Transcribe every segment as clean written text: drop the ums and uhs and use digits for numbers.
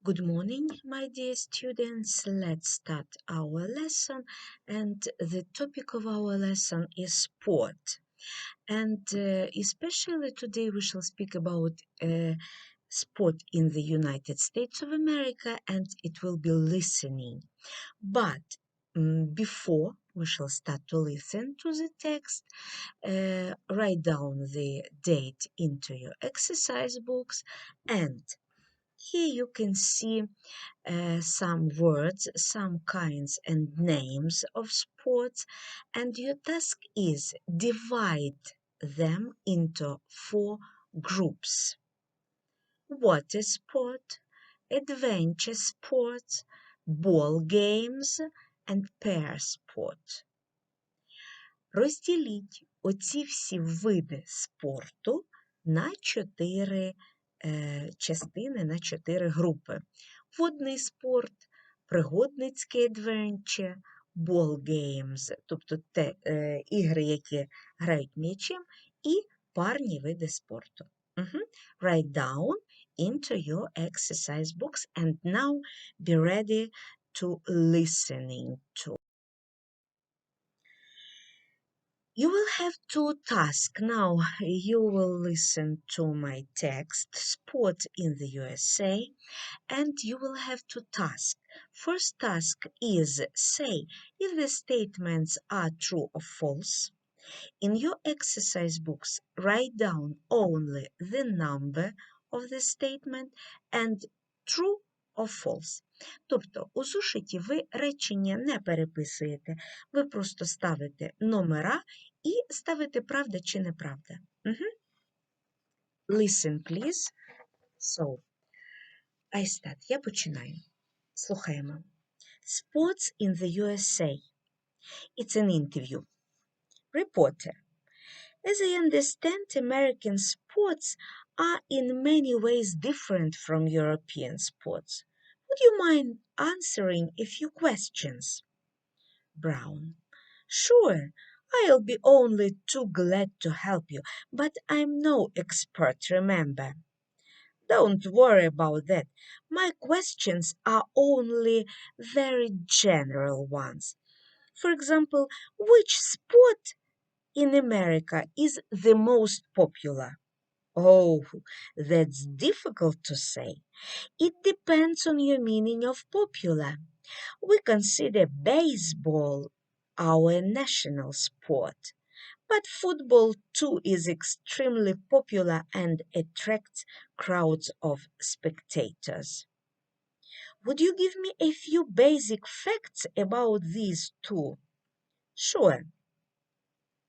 Good morning, my dear students. Let's start our lesson. And the topic of our lesson is sport. And especially today, we shall speak about sport in the United States of America, and it will be listening. But before we shall start to listen to the text, write down the date into your exercise books, and here you can see some words, some kinds and names of sports, and your task is divide them into 4 groups. Water sport, adventure sports, ball games and pair sport. Розділіть оці всі види спорту на 4 частини, на 4 групи. Водний спорт, пригодницький adventure, ball games, тобто ігри, які грають м'ячем, і парні види спорту. Write down into your exercise books and now be ready to listening to. You will have 2 tasks. Now you will listen to my text, Sport in the USA, and you will have 2 tasks. First task is say if the statements are true or false. In your exercise books, write down only the number of the statement and true or false. Тобто у зошиті ви речення не переписуєте, ви просто ставите номера і ставите правда чи неправда. Listen, please. So, I start. Я починаю. Слухаємо. Sports in the USA. It's an interview. Reporter. As I understand, American sports are in many ways different from European sports. Would you mind answering a few questions? Brown. Sure, I'll be only too glad to help you, but I'm no expert, remember. Don't worry about that. My questions are only very general ones. For example, which sport in America is the most popular? Oh, that's difficult to say. It depends on your meaning of popular. We consider baseball our national sport, but football too is extremely popular and attracts crowds of spectators. Would you give me a few basic facts about these two? Sure.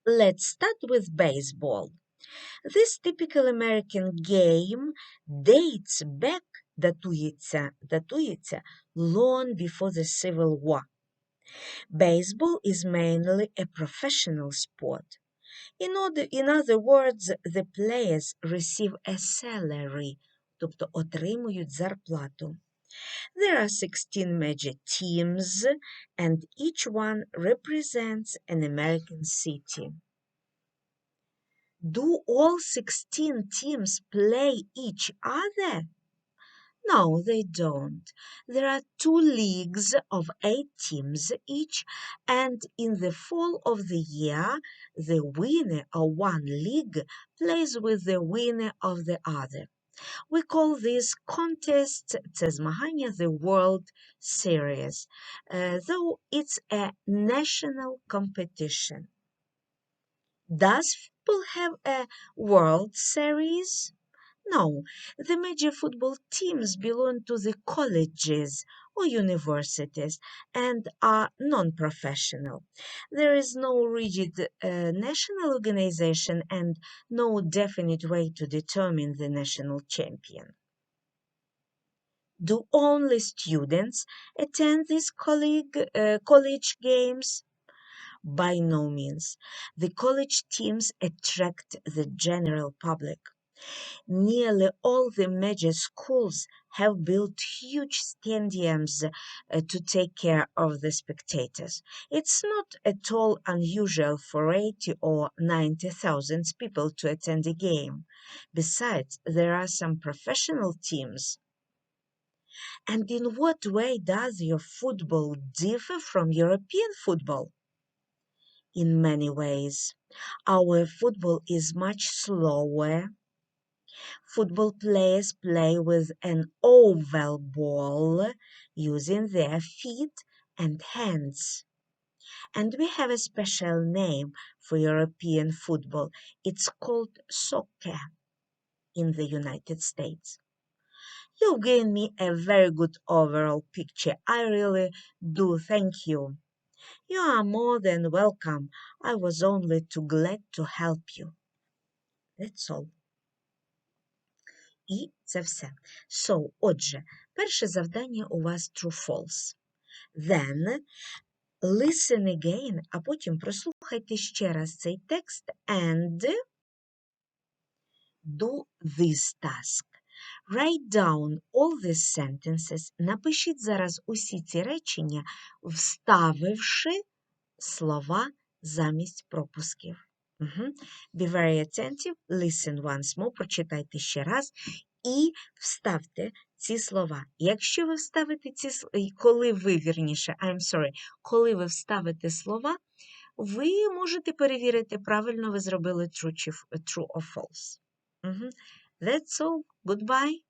Let's start with baseball. This typical American game dates back, датується long before the Civil War. Baseball is mainly a professional sport. In other words, the players receive a salary, тобто отримують зарплату. There are 16 major teams, and each one represents an American city. Do all 16 teams play each other? No, they don't. There are 2 leagues of 8 teams each, and in the fall of the year, the winner of one league plays with the winner of the other. We call this contest, це змагання, the World Series, though it's a national competition. Does football have a World Series? No, the major football teams belong to the colleges or universities and are non-professional. There is no rigid national organization and no definite way to determine the national champion. Do only students attend these college games? By no means. The college teams attract the general public. Nearly all the major schools have built huge stadiums to take care of the spectators. It's not at all unusual for 80 or 90,000 people to attend a game. Besides, there are some professional teams. And in what way does your football differ from European football? In many ways. Our football is much slower. Football players play with an oval ball using their feet and hands. And we have a special name for European football. It's called soccer in the United States. You've given me a very good overall picture. I really do thank you. You are more than welcome. I was only too glad to help you. That's all. І це все. So, отже, перше завдання у вас true-false. Then, listen again, а потім прослухайте ще раз цей текст and do this task. Write down all these sentences. Напишіть зараз усі ці речення, вставивши слова замість пропусків. Be very attentive, listen once more, прочитайте ще раз і вставте ці слова. Якщо ви вставите ці слова, коли ви вставите слова, ви можете перевірити, правильно ви зробили true or false. That's all. Goodbye.